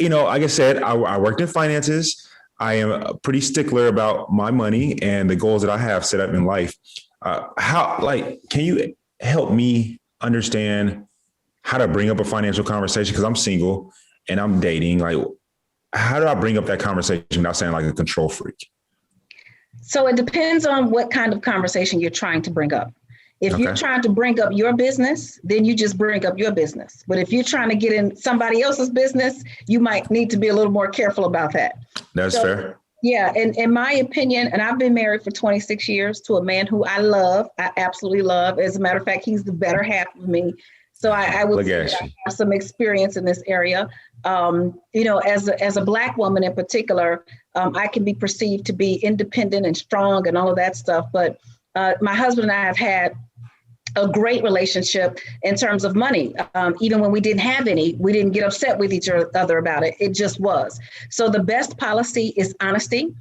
Like I said, I worked in finances. I am a pretty stickler about my money and the goals that I have set up in life. Can you help me understand how to bring up a financial conversation? Because I'm single and I'm dating. Like, how do I bring up that conversation without sounding like a control freak? So it depends on what kind of conversation you're trying to bring up. If you're trying to bring up your business, then you just bring up your business. But if you're trying to get in somebody else's business, you might need to be a little more careful about that. That's fair. Yeah. And in my opinion, and I've been married for 26 years to a man who I love. I absolutely love. As a matter of fact, he's the better half of me. So I would say I have some experience in this area. As a Black woman in particular, I can be perceived to be independent and strong and all of that stuff. But my husband and I have had a great relationship in terms of money. Even when we didn't have any, we didn't get upset with each other about it. It just was. So the best policy is honesty.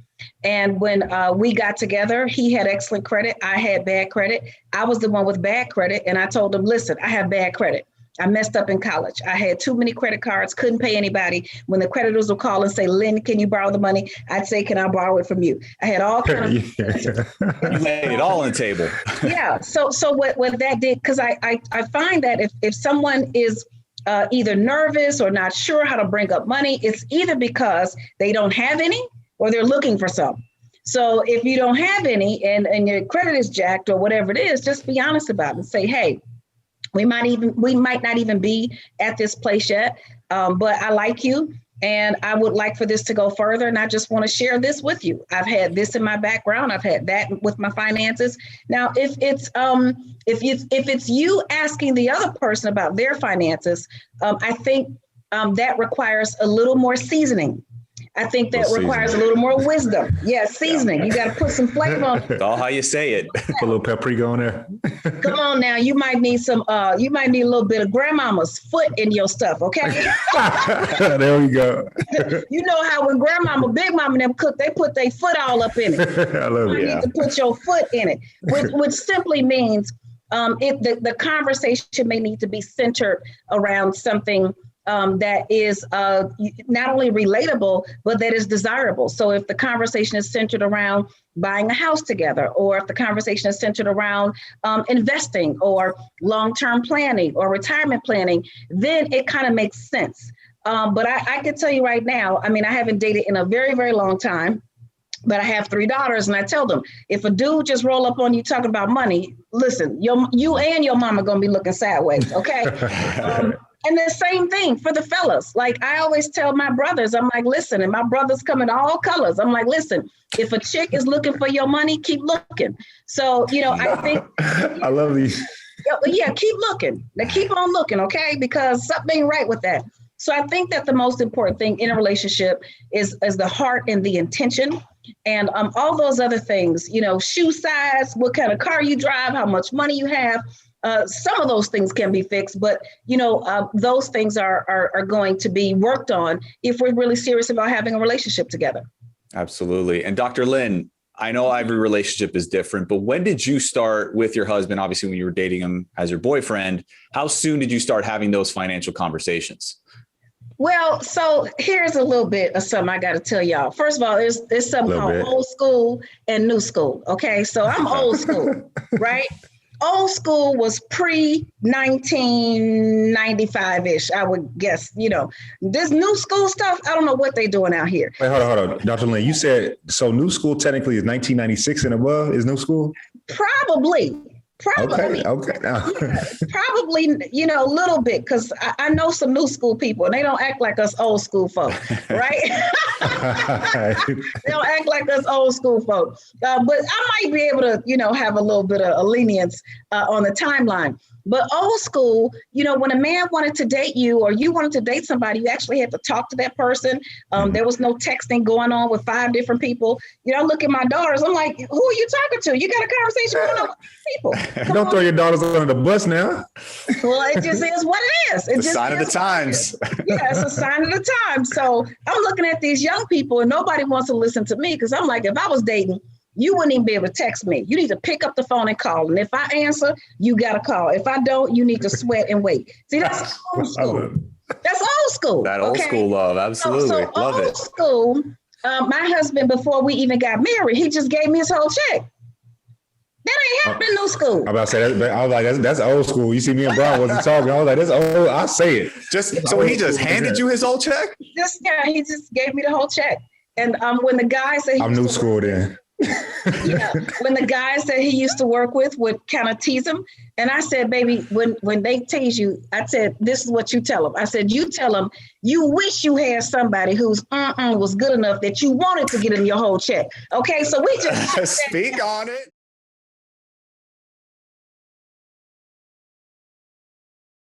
And when we got together, he had excellent credit. I had bad credit. I was the one with bad credit. And I told him, listen, I have bad credit. I messed up in college. I had too many credit cards, couldn't pay anybody. When the creditors would call and say, Lynn, can you borrow the money? I'd say, can I borrow it from you? I had all kinds of You laid it all on the table. Yeah. So what that did, because I find that if someone is either nervous or not sure how to bring up money, it's either because they don't have any or they're looking for some. So if you don't have any and your credit is jacked or whatever it is, just be honest about it and say, hey, we might not even be at this place yet, but I like you and I would like for this to go further. And I just want to share this with you. I've had this in my background. I've had that with my finances. Now, if it's you asking the other person about their finances, I think that requires a little more seasoning. I think that requires a little more wisdom. Yeah, seasoning. You got to put some flavor on it. It's all how you say it. Put a little paprika on there. Come on now. You might need a little bit of grandmama's foot in your stuff, okay? There we go. You know how when grandmama, big mama and them cook, they put their foot all up in it. I love it. You need to put your foot in it, which simply means the conversation may need to be centered around something that is not only relatable, but that is desirable. So if the conversation is centered around buying a house together, or if the conversation is centered around investing or long-term planning or retirement planning, then it kind of makes sense. But I can tell you right now, I mean, I haven't dated in a very, very long time, but I have 3 daughters, and I tell them, if a dude just roll up on you talking about money, listen, you and your mama gonna be looking sideways, okay? And the same thing for the fellas. Like I always tell my brothers, I'm like, listen, and my brothers come in all colors. I'm like, listen, if a chick is looking for your money, keep looking. So, I think. I love these. Yeah, keep looking. Now keep on looking, okay? Because something ain't right with that. So I think that the most important thing in a relationship is the heart and the intention. And all those other things, shoe size, what kind of car you drive, how much money you have. Some of those things can be fixed, but those things are going to be worked on if we're really serious about having a relationship together. Absolutely. And Dr. Lynn, I know every relationship is different, but when did you start with your husband? Obviously, when you were dating him as your boyfriend, how soon did you start having those financial conversations? Well, so here's a little bit of something I got to tell y'all. First of all, there's something called old school and new school. Okay, so I'm old school, right? Old school was pre-1995-ish, I would guess. This new school stuff, I don't know what they're doing out here. Wait, hold on. Dr. Lynn, you said, so new school technically is 1996 and above is new school? Probably. Okay. Probably, a little bit, because I know some new school people and they don't act like us old school folk, right? They don't act like us old school folk. But I might be able to, have a little bit of a lenience on the timeline. But old school, when a man wanted to date you or you wanted to date somebody, you actually had to talk to that person. There was no texting going on with 5 different people. I look at my daughters, I'm like, who are you talking to? You got a conversation going on with people. Don't throw your daughters under the bus now. Well, it just is what it is. It's a sign of the times. Yeah, it's a sign of the times. So I'm looking at these young people and nobody wants to listen to me because I'm like, if I was dating, you wouldn't even be able to text me. You need to pick up the phone and call. And if I answer, you got to call. If I don't, you need to sweat and wait. See, that's old school. That's old school. That old school love. Absolutely. So Love old it. school, my husband, before we even got married, he just gave me his whole check. That ain't happening new school. I'm about to say that. I was like, that's old school. You see, me and Brown wasn't talking. I was like, that's old. I say it. So he just handed you his whole check? He just gave me the whole check. And when the guy said I'm new school then. When the guys that he used to work with would kind of tease him, and I said, baby, when they tease you, I said, this is what you tell them. I said, you tell them you wish you had somebody who's was good enough that you wanted to get him your whole check. Okay, so we just speak on it.